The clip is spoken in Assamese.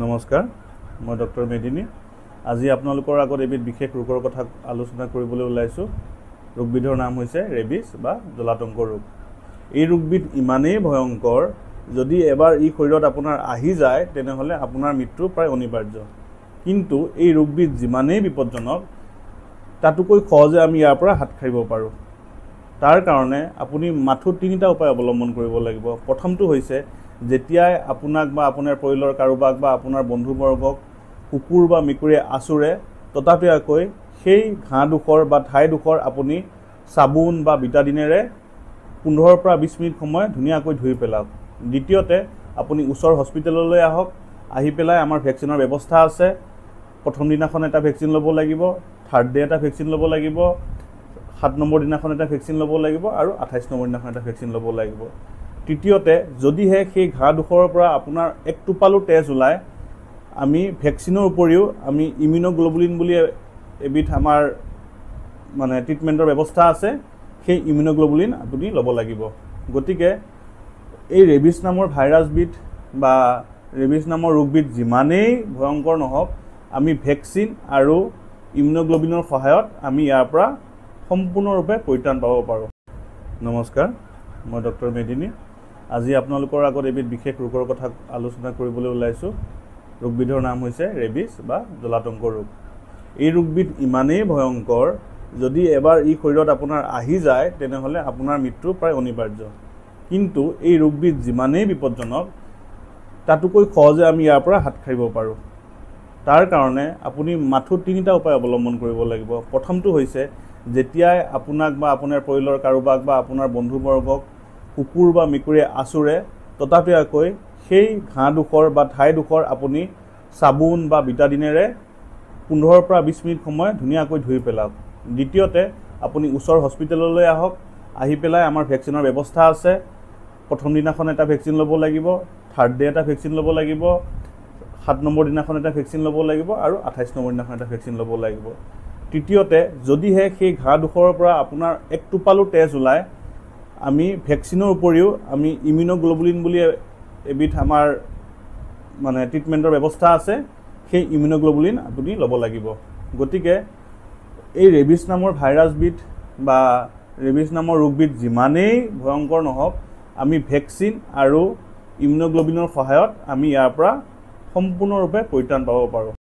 নমস্কাৰ, মই ডক্টৰ মেদিনী। আজি আপোনালোকৰ আগত এবিধ বিশেষ ৰোগৰ কথা আলোচনা কৰিবলৈ ওলাইছোঁ। ৰোগবিধৰ নাম হৈছে ৰেবিছ বা জলাতংক ৰোগ। এই ৰোগবিধ ইমানেই ভয়ংকৰ, যদি এবাৰ ই শৰীৰত আপোনাৰ আহি যায় তেনেহ'লে আপোনাৰ মৃত্যু প্ৰায় অনিবাৰ্য। কিন্তু এই ৰোগবিধ যিমানেই বিপদজনক, তাতোকৈ সহজে আমি ইয়াৰ পৰা হাত সাৰিব পাৰোঁ। তাৰ কাৰণে আপুনি মাথো তিনিটা উপায় অৱলম্বন কৰিব লাগিব। প্ৰথমটো হৈছে, যেতিয়াই আপোনাক বা আপোনাৰ পৰিয়ালৰ কাৰোবাক বা আপোনাৰ বন্ধুবৰ্গক কুকুৰ বা মেকুৰীয়ে আঁচোৰে, ততাতৈয়াকৈ সেই ঘাঁডোখৰ বা ঠাইডোখৰ আপুনি চাবোন বা বিটাডিনেৰে 15 পৰা 20 মিনিট সময় ধুনীয়াকৈ ধুই পেলাওক। দ্বিতীয়তে, আপুনি ওচৰৰ হস্পিটেললৈ আহক। আহি পেলাই আমাৰ ভেকচিনৰ ব্যৱস্থা আছে। প্ৰথম দিনাখন এটা ভেকচিন ল'ব লাগিব, থাৰ্ড ডে এটা ভেকচিন ল'ব লাগিব, 7 নম্বৰ দিনাখন এটা ভেকচিন ল'ব লাগিব আৰু 28 নম্বৰ দিনাখন এটা ভেকচিন ল'ব লাগিব। তৃতীয়তে, যদিহে সেই ঘাঁডোখৰৰ পৰা আপোনাৰ এক টোপালো তেজ ওলায়, আমি ভেকচিনৰ উপৰিও আমি ইমিউনোগ্লোবুলিন বুলি এবিধ আমাৰ ট্ৰিটমেণ্টৰ ব্যৱস্থা আছে। সেই ইমিউনোগ্লোবুলিন আপুনি ল'ব লাগিব। গতিকে এই ৰেবিছ নামৰ ভাইৰাছবিধ বা ৰেবিছ নামৰ ৰোগবিধ যিমানেই ভয়ংকৰ নহওক, আমি ভেকচিন আৰু ইমিউনোগ্লোবুলিনৰ সহায়ত আমি ইয়াৰ পৰা সম্পূৰ্ণৰূপে পৰিত্ৰাণ পাব পাৰোঁ। নমস্কাৰ, মই ডক্টৰ মেদিনী। আজি আপোনালোকৰ আগত এবিধ বিশেষ ৰোগৰ কথা আলোচনা কৰিবলৈ ওলাইছোঁ। ৰোগবিধৰ নাম হৈছে ৰেবিছ বা জলাতংক ৰোগ। এই ৰোগবিধ ইমানেই ভয়ংকৰ, যদি এবাৰ ই শৰীৰত আপোনাৰ আহি যায় তেনেহ'লে আপোনাৰ মৃত্যু প্ৰায় অনিবাৰ্য। কিন্তু এই ৰোগবিধ যিমানেই বিপদজনক, তাতোকৈ সহজে আমি ইয়াৰ পৰা হাত সাৰিব পাৰোঁ। তাৰ কাৰণে আপুনি মাথো তিনিটা উপায় অৱলম্বন কৰিব লাগিব। প্ৰথমটো হৈছে, যেতিয়াই আপোনাক বা আপোনাৰ পৰিয়ালৰ কাৰোবাক বা আপোনাৰ বন্ধুবৰ্গক কুকুৰ বা মেকুৰীয়ে আঁচোৰে, ততাতৈয়াকৈ সেই ঘাঁডোখৰ বা ঠাইডোখৰ আপুনি চাবোন বা বিটাডিনেৰে 15 পৰা 20 মিনিট সময় ধুনীয়াকৈ ধুই পেলাওক। দ্বিতীয়তে, আপুনি ওচৰৰ হস্পিটেললৈ আহক। আহি পেলাই আমাৰ ভেকচিনৰ ব্যৱস্থা আছে। প্ৰথম দিনাখন এটা ভেকচিন ল'ব লাগিব, থাৰ্ড ডে এটা ভেকচিন ল'ব লাগিব, 7 নম্বৰ দিনাখন এটা ভেকচিন ল'ব লাগিব আৰু 28 নম্বৰ দিনাখন এটা ভেকচিন ল'ব লাগিব। তৃতীয়তে, যদিহে সেই ঘাঁডোখৰৰ পৰা আপোনাৰ এক টোপালো তেজ ওলায়, আমি ভেকচিনৰ উপৰিও আমি ইমিউনোগ্লোবুলিন বুলি এবিধ আমাৰ ট্ৰিটমেণ্টৰ ব্যৱস্থা আছে। সেই ইমিউনোগ্লোবুলিন আপুনি ল'ব লাগিব। গতিকে এই ৰেবিছ নামৰ ভাইৰাছবিধ বা ৰেবিছ নামৰ ৰোগবিধ যিমানেই ভয়ংকৰ নহওক, আমি ভেকচিন আৰু ইমিউনোগ্লোবুলিনৰ সহায়ত আমি ইয়াৰ পৰা সম্পূৰ্ণৰূপে পৰিত্ৰাণ পাব পাৰোঁ।